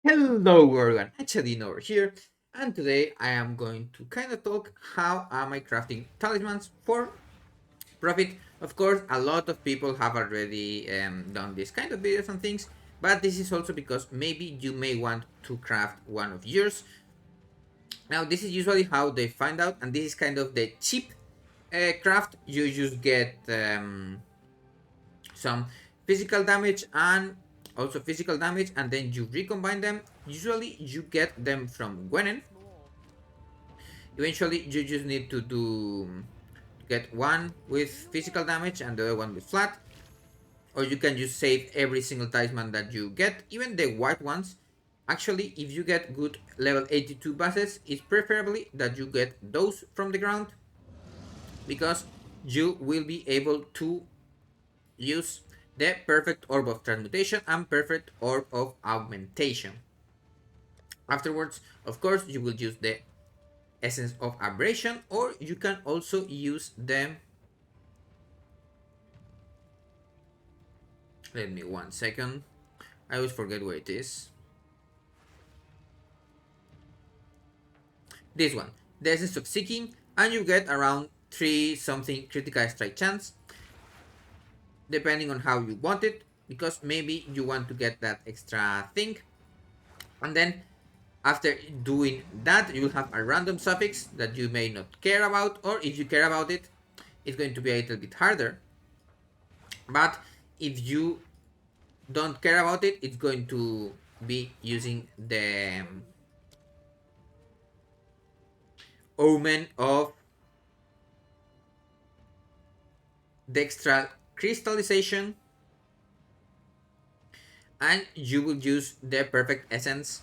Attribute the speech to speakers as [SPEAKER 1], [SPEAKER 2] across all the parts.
[SPEAKER 1] Hello everyone, Hachadino over here, and today I am going to kind of talk how am I crafting talismans for profit. Of course, a lot of people have already done this kind of videos and things, but this is also because maybe you may want to craft one of yours. Now, this is usually how they find out, and this is kind of the cheap craft. You just get some physical damage and also physical damage, and then you recombine them. Usually you get them from Gwenen. Eventually you just need to get one with physical damage and the other one with flat, or you can just save every single talisman that you get, even the white ones. Actually, if you get good level 82 bases, it's preferably that you get those from the ground, because you will be able to use the perfect orb of transmutation and perfect orb of augmentation. Afterwards, of course, you will use the essence of aberration, or you can also use them. Let me 1 second. I always forget where it is. This one, the essence of seeking, and you get around 3 something critical strike chance, depending on how you want it, because maybe you want to get that extra thing. And then after doing that, you will have a random suffix that you may not care about, or if you care about it, it's going to be a little bit harder. But if you don't care about it, it's going to be using the omen of dextral crystallization, and you will use the perfect essence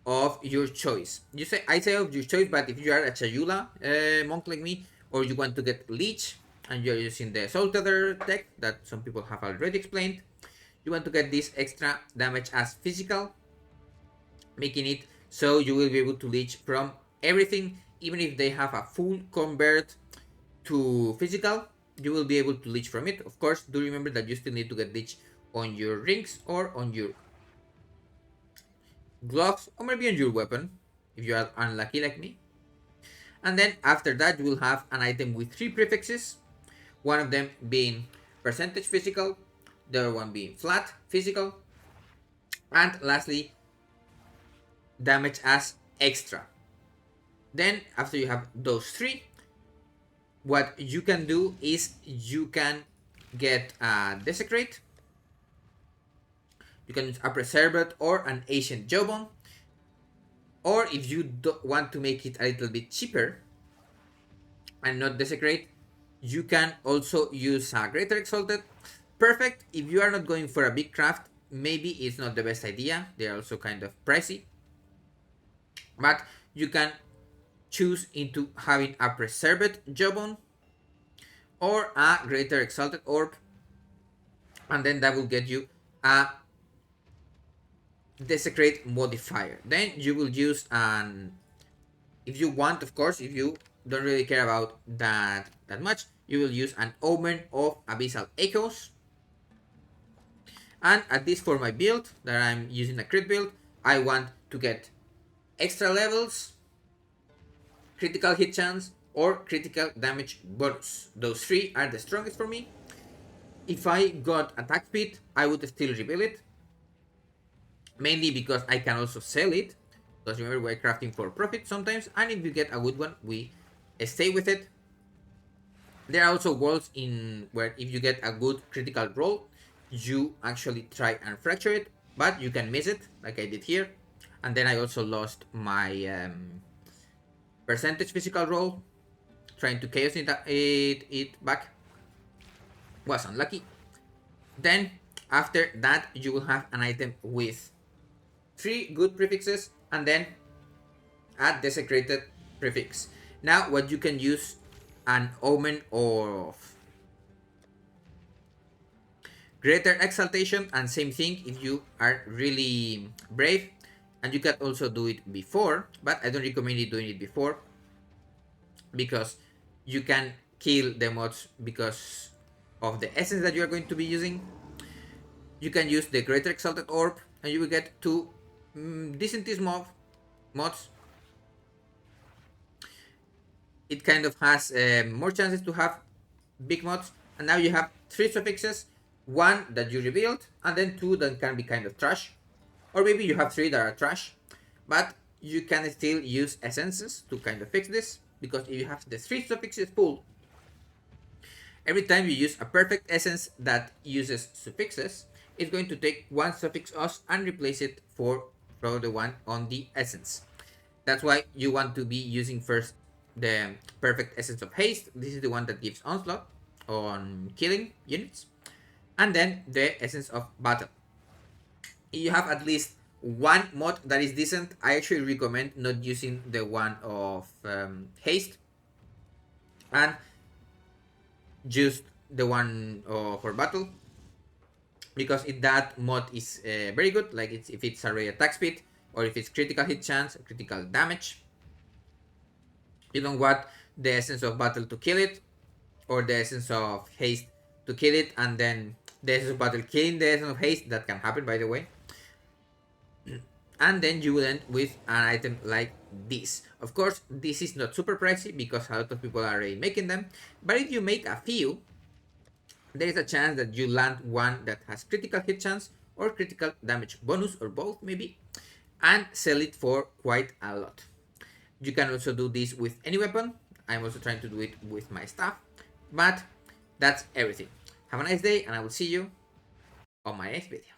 [SPEAKER 1] of your choice. I say of your choice, but if you are a Chayula monk like me, or you want to get Leech and you're using the Soul Tether deck that some people have already explained, you want to get this extra damage as physical, making it so you will be able to leech from everything. Even if they have a full convert to physical, you will be able to leech from it. Of course, do remember that you still need to get leech on your rings or on your gloves, or maybe on your weapon if you are unlucky like me. And then after that, you will have an item with 3 prefixes, one of them being percentage physical, the other one being flat physical, and lastly, damage as extra. Then after you have those 3, what you can do is you can get a Desecrate, you can use a Preserved or an Ancient Jawbone, or if you want to make it a little bit cheaper and not Desecrate, you can also use a Greater Exalted. Perfect if you are not going for a big craft, maybe it's not the best idea, they are also kind of pricey, but you can choose into having a Preserved Jawbone or a Greater Exalted Orb, and then that will get you a Desecrate modifier. Then you will use an, if you want, of course, if you don't really care about that much, you will use an Omen of Abyssal Echoes. And at this, for my build that I'm using, a crit build, I want to get extra levels, critical hit chance, or critical damage bonus. Those 3 are the strongest for me. If I got attack speed, I would still rebuild it, mainly because I can also sell it, because remember, we're crafting for profit sometimes, and if you get a good one, we stay with it. There are also worlds in where if you get a good critical roll, you actually try and fracture it, but you can miss it, like I did here. And then I also lost my percentage physical roll, trying to chaos it back. Was unlucky. Then after that, you will have an item with 3 good prefixes, and then a desecrated prefix. Now what you can use, an omen of greater exaltation, and same thing if you are really brave, and you can also do it before, but I don't recommend you doing it before, because you can kill the mods because of the essence that you are going to be using. You can use the greater exalted orb, and you will get 2 decentist mods, it kind of has more chances to have big mods. And now you have 3 suffixes, 1 that you rebuild, and then 2 that can be kind of trash. Or maybe you have 3 that are trash, but you can still use essences to kind of fix this, because if you have the 3 suffixes full, every time you use a perfect essence that uses suffixes, it's going to take 1 suffix os and replace it for the one on the essence. That's why you want to be using first the perfect essence of haste. This is the one that gives onslaught on killing units. And then the essence of battle. If you have at least 1 mod that is decent, I actually recommend not using the one of haste and just the one for battle, because if that mod is very good, like if it's array attack speed, or if it's critical hit chance, critical damage, you don't want the essence of battle to kill it, or the essence of haste to kill it, and then the essence of battle killing the essence of haste. That can happen, by the way. And then you will end with an item like this. Of course, this is not super pricey because a lot of people are already making them, but if you make a few, there is a chance that you land one that has critical hit chance or critical damage bonus, or both maybe, and sell it for quite a lot. You can also do this with any weapon. I'm also trying to do it with my staff, but that's everything. Have a nice day, and I will see you on my next video.